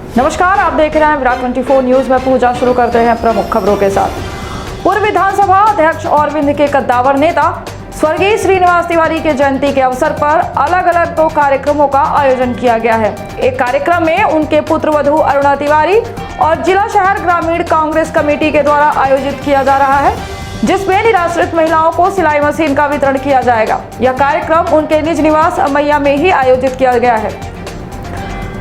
नमस्कार, आप देख रहे हैं विराट 24 न्यूज में पूजा। शुरू करते हैं प्रमुख खबरों के साथ। पूर्व विधानसभा अध्यक्ष और विंध्य के कद्दावर नेता स्वर्गीय श्रीनिवास तिवारी के जयंती के अवसर पर अलग अलग 2 कार्यक्रमों का आयोजन किया गया है। एक कार्यक्रम में उनके पुत्र वधू अरुणा तिवारी और जिला शहर ग्रामीण कांग्रेस कमेटी के द्वारा आयोजित किया जा रहा है, जिसमें निराश्रित महिलाओं को सिलाई मशीन का वितरण किया जाएगा। यह कार्यक्रम उनके निज निवास अमैया में ही आयोजित किया गया है।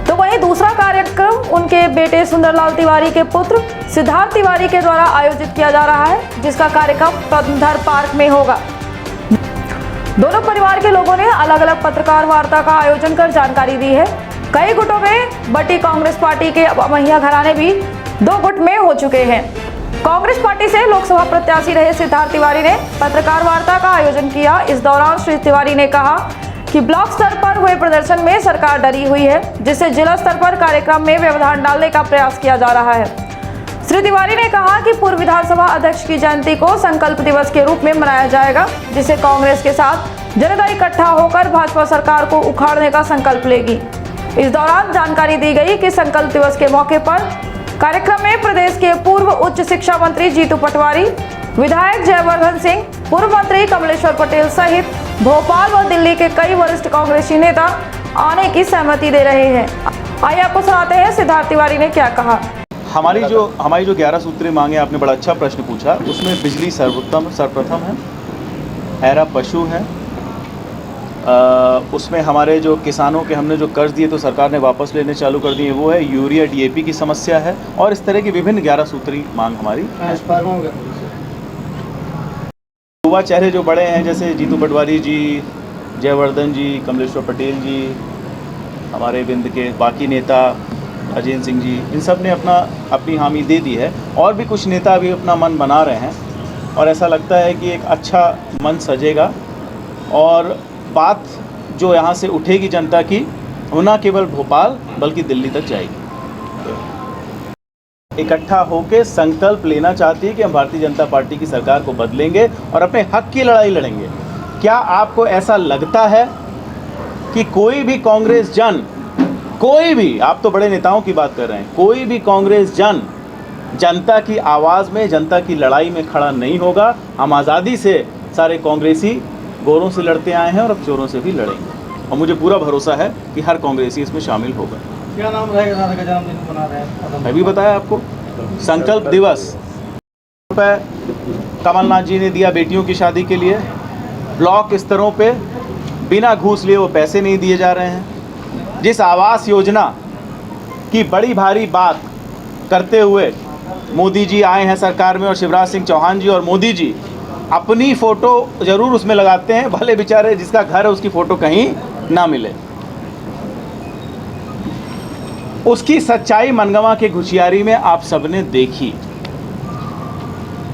तो वहीं दूसरा कार्यक्रम उनके बेटे सुंदरलाल तिवारी के पुत्र सिद्धार्थ तिवारी के द्वारा आयोजित किया जा रहा है, जिसका कार्यक्रम पद्मधर पार्क में होगा। दोनों परिवार के लोगों ने अलग अलग पत्रकार वार्ता का आयोजन कर जानकारी दी है। कई गुटों में बटी कांग्रेस पार्टी के अमैया घराने भी 2 गुट में हो चुके हैं। कांग्रेस पार्टी से लोकसभा प्रत्याशी रहे सिद्धार्थ तिवारी ने पत्रकार वार्ता का आयोजन किया। इस दौरान श्री तिवारी ने कहा कि ब्लॉक स्तर पर हुए प्रदर्शन में सरकार डरी हुई है, जिससे जिला स्तर पर कार्यक्रम में व्यवधान डालने का प्रयास किया जा रहा है। श्री तिवारी ने कहा कि पूर्व विधानसभा अध्यक्ष की जयंती को संकल्प दिवस के रूप में मनाया जाएगा, जिससे कांग्रेस के साथ जनता इकट्ठा होकर भाजपा सरकार को उखाड़ने का संकल्प लेगी। इस दौरान जानकारी दी गई कि संकल्प दिवस के मौके पर कार्यक्रम में प्रदेश के पूर्व उच्च शिक्षा मंत्री जीतू पटवारी, विधायक जयवर्धन सिंह, पूर्व मंत्री कमलेश्वर पटेल सहित भोपाल व दिल्ली के कई वरिष्ठ कांग्रेसी नेता आने की सहमति दे रहे हैं। आइए आपको सुनाते हैं सिद्धार्थ तिवारी ने क्या कहा। हमारी जो 11 सूत्री मांगे, आपने बड़ा अच्छा प्रश्न पूछा। उसमें बिजली सर्वप्रथम है, हैरा पशु है, उसमें हमारे जो किसानों के हमने जो कर्ज दिए तो सरकार ने वापस लेने चालू कर दिए, वो है, यूरिया DAP की समस्या है, और इस तरह की विभिन्न 11 सूत्री मांग हमारी। युवा चेहरे जो बड़े हैं, जैसे जीतू पटवारी जी, जयवर्धन जी, कमलेश्वर पटेल जी, हमारे विंध्य के बाकी नेता अजय सिंह जी, इन सब ने अपनी हामी दे दी है, और भी कुछ नेता अभी अपना मन बना रहे हैं, और ऐसा लगता है कि एक अच्छा मन सजेगा और बात जो यहाँ से उठेगी जनता की, वो न केवल भोपाल बल्कि दिल्ली तक जाएगी। इकट्ठा होकर संकल्प लेना चाहती है कि हम भारतीय जनता पार्टी की सरकार को बदलेंगे और अपने हक की लड़ाई लड़ेंगे। क्या आपको ऐसा लगता है कि कोई भी कांग्रेस जन, कोई भी, आप तो बड़े नेताओं की बात कर रहे हैं, कोई भी कांग्रेस जन जनता की आवाज़ में, जनता की लड़ाई में खड़ा नहीं होगा? हम आज़ादी से सारे कांग्रेसी गोरों से लड़ते आए हैं और अब चोरों से भी लड़ेंगे, और मुझे पूरा भरोसा है कि हर कांग्रेसी इसमें शामिल होगा। क्या नाम रहेगा? दादा का जन्मदिन मना रहे हैं, मैं भी बताया आपको। संकल्प दिवस रुपये कमलनाथ जी ने दिया बेटियों की शादी के लिए। ब्लॉक स्तरों पे बिना घूस लिए वो पैसे नहीं दिए जा रहे हैं। जिस आवास योजना की बड़ी भारी बात करते हुए मोदी जी आए हैं सरकार में, और शिवराज सिंह चौहान जी और मोदी जी अपनी फ़ोटो ज़रूर उसमें लगाते हैं, भले बेचारे जिसका घर है उसकी फ़ोटो कहीं ना मिले। उसकी सच्चाई मनगवा के घुशियारी में आप सबने देखी।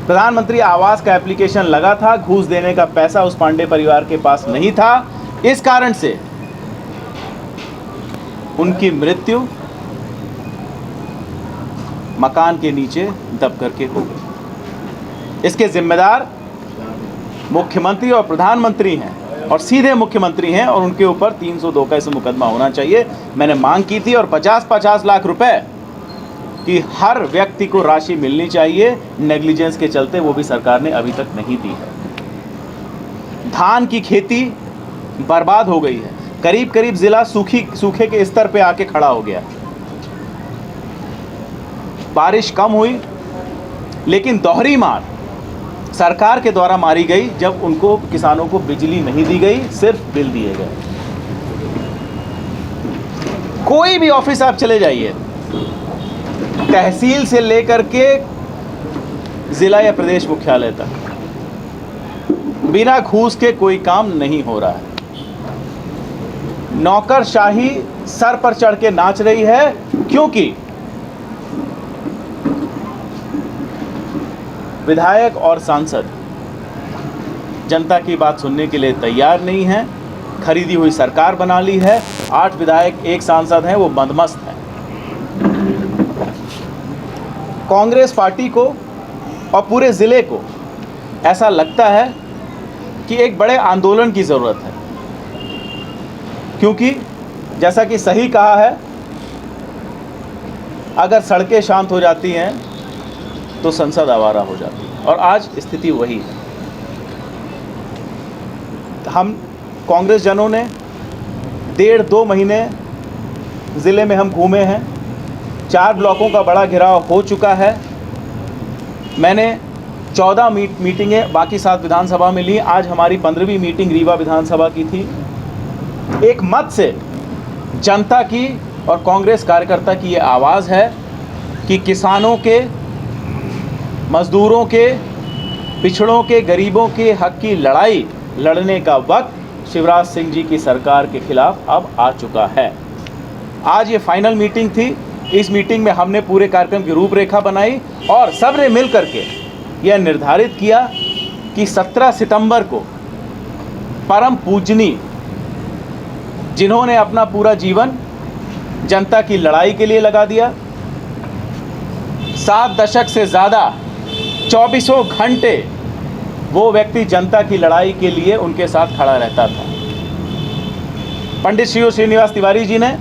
प्रधानमंत्री आवास का एप्लीकेशन लगा था, घूस देने का पैसा उस पांडे परिवार के पास नहीं था। इस कारण से उनकी मृत्यु मकान के नीचे दब करके हो गई। इसके जिम्मेदार मुख्यमंत्री और प्रधानमंत्री हैं, और सीधे मुख्यमंत्री हैं, और उनके ऊपर 302 का इसमें मुकदमा होना चाहिए। मैंने मांग की थी, और 50-50 लाख रुपए की हर व्यक्ति को राशि मिलनी चाहिए। नेग्लिजेंस के चलते वो भी सरकार ने अभी तक नहीं दी है। धान की खेती बर्बाद हो गई है, करीब करीब जिला सूखे के स्तर पे आके खड़ा हो गया। बारिश कम हुई, लेकिन दोहरी मार सरकार के द्वारा मारी गई, जब उनको, किसानों को बिजली नहीं दी गई, सिर्फ बिल दिए गए। कोई भी ऑफिस आप चले जाइए, तहसील से लेकर के जिला या प्रदेश मुख्यालय तक, बिना घूस के कोई काम नहीं हो रहा है। नौकरशाही सर पर चढ़ के नाच रही है, क्योंकि विधायक और सांसद जनता की बात सुनने के लिए तैयार नहीं हैं। खरीदी हुई सरकार बना ली है। 8 विधायक, 1 सांसद हैं, वो बदमस्त हैं। कांग्रेस पार्टी को और पूरे ज़िले को ऐसा लगता है कि एक बड़े आंदोलन की ज़रूरत है, क्योंकि जैसा कि सही कहा है अगर सड़कें शांत हो जाती हैं तो संसद आवारा हो जाती है, और आज स्थिति वही है। हम कांग्रेस जनों ने 1.5-2 महीने ज़िले में हम घूमे हैं, 4 ब्लॉकों का बड़ा घेराव हो चुका है। मैंने 14 मीटिंगें बाकी 7 विधानसभा में ली। आज हमारी 15वीं मीटिंग रीवा विधानसभा की थी। एक मत से जनता की और कांग्रेस कार्यकर्ता की ये आवाज़ है कि किसानों के, मजदूरों के, पिछड़ों के, गरीबों के हक की लड़ाई लड़ने का वक्त शिवराज सिंह जी की सरकार के खिलाफ अब आ चुका है। आज ये फाइनल मीटिंग थी। इस मीटिंग में हमने पूरे कार्यक्रम की रूपरेखा बनाई और सब ने मिल करके यह निर्धारित किया कि 17 सितंबर को परम पूजनीय, जिन्होंने अपना पूरा जीवन जनता की लड़ाई के लिए लगा दिया, 7 दशक से ज़्यादा 24 घंटे वो व्यक्ति जनता की लड़ाई के लिए उनके साथ खड़ा रहता था। पंडित श्रीनिवास तिवारी जी ने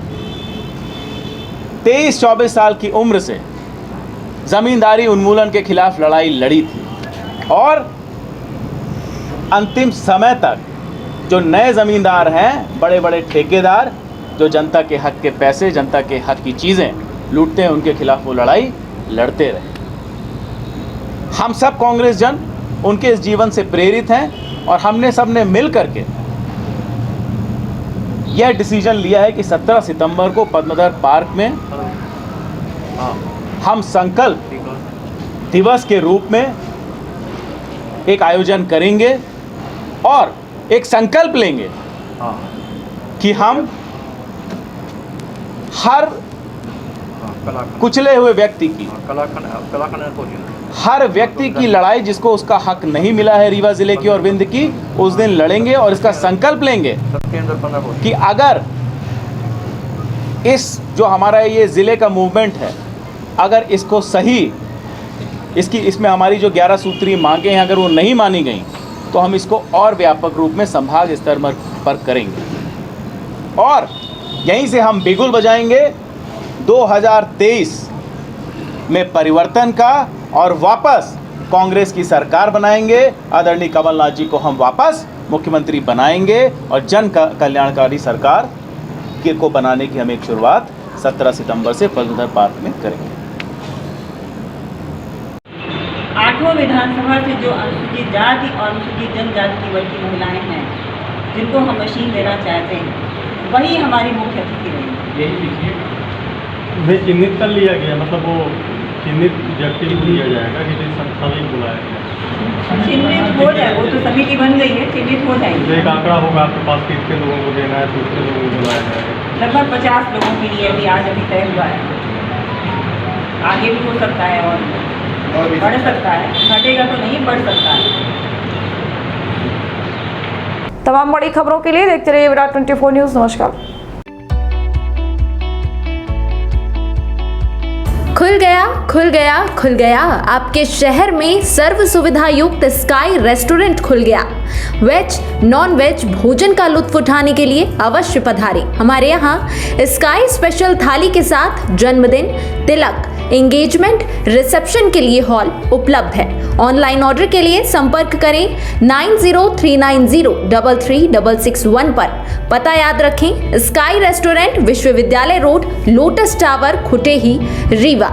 23-24 साल की उम्र से ज़मींदारी उन्मूलन के खिलाफ लड़ाई लड़ी थी और अंतिम समय तक जो नए ज़मींदार हैं, बड़े बड़े ठेकेदार जो जनता के हक के पैसे, जनता के हक की चीज़ें लूटते हैं, उनके खिलाफ वो लड़ाई लड़ते रहे। हम सब कांग्रेस जन उनके इस जीवन से प्रेरित हैं और हमने सब ने मिल करके यह डिसीजन लिया है कि 17 सितंबर को पद्मधर पार्क में हम संकल्प दिवस के रूप में एक आयोजन करेंगे और एक संकल्प लेंगे कि हम हर कुचले हुए व्यक्ति की, हर व्यक्ति की लड़ाई जिसको उसका हक नहीं मिला है रीवा ज़िले की और विंध्य की, उस दिन लड़ेंगे और इसका संकल्प लेंगे कि अगर इस जो हमारा ये ज़िले का मूवमेंट है, अगर इसको सही, इसमें हमारी जो 11 सूत्रीय मांगे हैं अगर वो नहीं मानी गई तो हम इसको और व्यापक रूप में संभाग स्तर पर करेंगे और यहीं से हम बिगुल बजाएंगे 2023 में परिवर्तन का और वापस कांग्रेस की सरकार बनाएंगे। आदरणीय कमलनाथ जी को हम वापस मुख्यमंत्री बनाएंगे और जन कल्याणकारी सरकार को बनाने की हम एक शुरुआत 17 सितंबर से पद्मधर पार्क में करेंगे। 8वां विधानसभा से जो अनुसूचित जाति और अनुसूचित जनजाति वर्ग की महिलाएं हैं जिनको हम मशीन देना चाहते हैं, वही हमारी मुख्य अतिथि रहेंगी। यही लिखिए, वे चिन्हित कर लिया गया, मतलब वो चिन्हित व्यक्ति को दिया जाएगा कि सभी बुलाया गया। चिन्हित हो जाए, वो तो समिति बन गई है, चिन्हित हो जाएगी। एक आंकड़ा होगा आपके पास कितने लोगों को देना है, कितने लोगों को बुलाया जाएगा। लगभग 50 लोगों के लिए अभी आज तय हुआ है। आगे भी हो सकता है और बढ़ सकता है, घटेगा तो नहीं, बढ़ सकता है। तमाम बड़ी खबरों के लिए देखते रहिए विराट 24 न्यूज़। नमस्कार। खुल गया खुल गया खुल गया आपके शहर में सर्व सुविधा युक्त स्काई रेस्टोरेंट खुल गया। वेज नॉन वेज भोजन का लुत्फ उठाने के लिए अवश्य पधारें। हमारे यहाँ स्काई स्पेशल थाली के साथ जन्मदिन, तिलक, एंगेजमेंट, रिसेप्शन के लिए हॉल उपलब्ध है। ऑनलाइन ऑर्डर के लिए संपर्क करें 9039033661 पर। पता याद रखें, स्काई रेस्टोरेंट, विश्वविद्यालय road, lotus tower, Khutehi, Rewa.